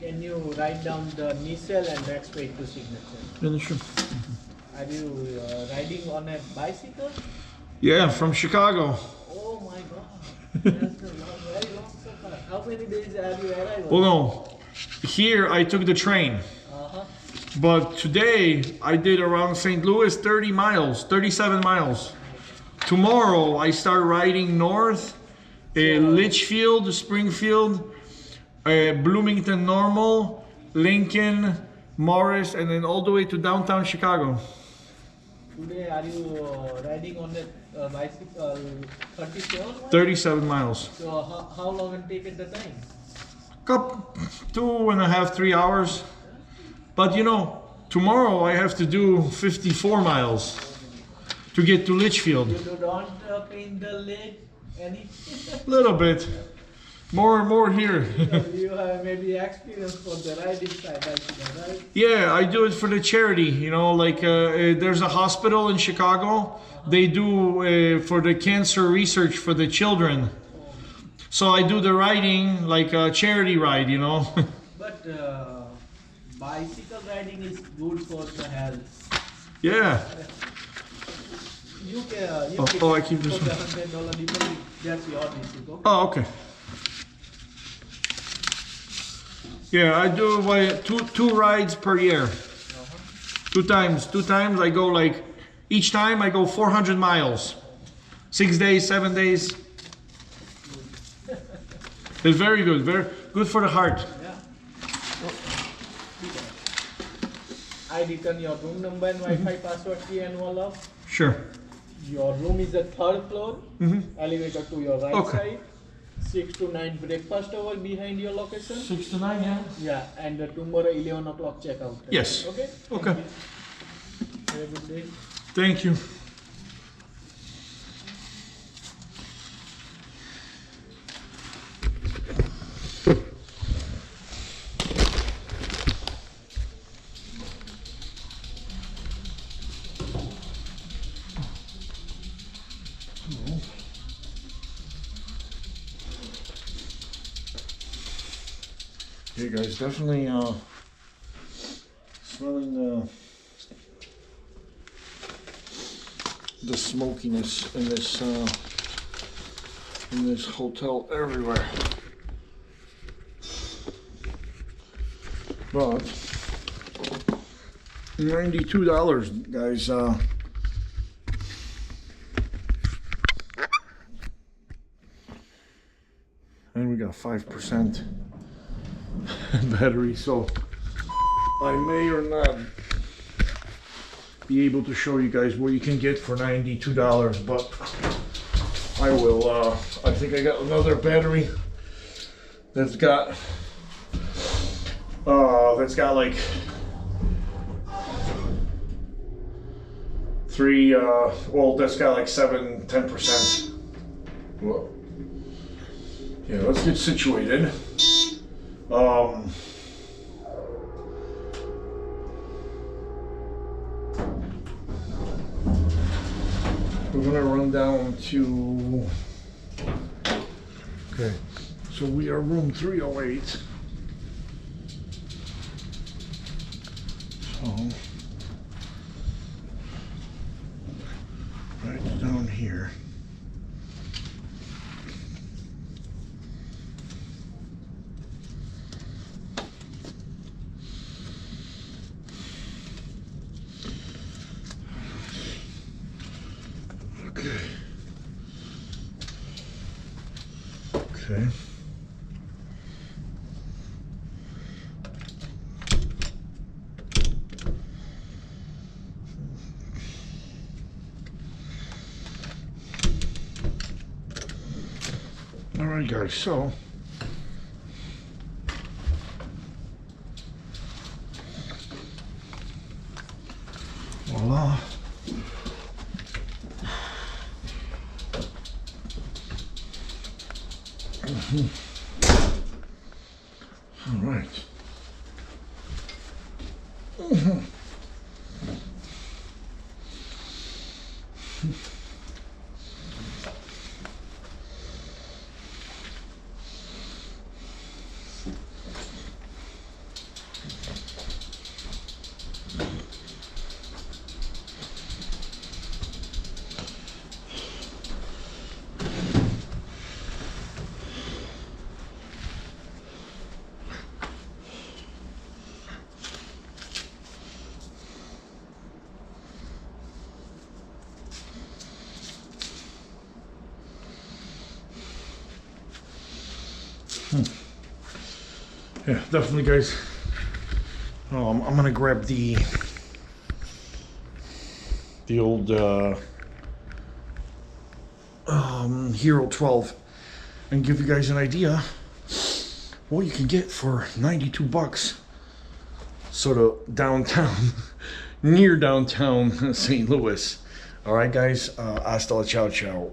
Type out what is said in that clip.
Can you write down the initial and next page to signature? Yeah, sure. Are you riding on a bicycle? Yeah, from Chicago. Oh my God. That's a very long safari. How many days have you arrived? Well, no. Here I took the train. Uh-huh. But today I did around St. Louis 30 miles, 37 miles. Tomorrow I start riding north, Litchfield, Springfield, Bloomington Normal, Lincoln, Morris, and then all the way to downtown Chicago. Today are you riding on a bicycle 37 miles? 37 miles. So how long it take at the time? Cup 2.5, 3 hours. But you know, tomorrow I have to do 54 miles to get to Litchfield. You don't pain the leg any? Little bit. More here. You have maybe experience for the riding side, right? Yeah, I do it for the charity. You know, like there's a hospital in Chicago. They do for the cancer research for the children. So I do the riding like a charity ride, you know. But bicycle riding is good for the health. Yeah. You can. Oh, I keep this for one. the $100 deposit. That's your receipt. Oh, okay. Yeah, I do like two rides per year. Two times I go like, each time I go 400 miles. 6 days, 7 days. It's very good, very good for the heart. Yeah. I return your room number and Wi-Fi password key and all of. Sure. Your room is the 3rd floor. Elevator to your right side. 6 to 9 breakfast hour behind your location. 6 to 9, yeah. Yeah, and tomorrow 11 o'clock checkout. Yes. Okay. Okay. Have a good day. Thank you. Hey guys, definitely smelling the smokiness in this hotel everywhere. But $92, guys. And we got 5% battery, so I may or not be able to show you guys what you can get for $92, but I will. I think I got another battery that's got like 3 well, that's got like 10%. Whoa. Yeah, let's get situated. We're gonna run down to, okay, so we are room 308. So, right down here. Okay. All right, guys, so voila. All right. Yeah, definitely, guys. I'm gonna grab the old Hero 12 and give you guys an idea what you can get for 92 bucks. Sort of downtown, near downtown St. Louis. All right, guys. Hasta la ciao ciao.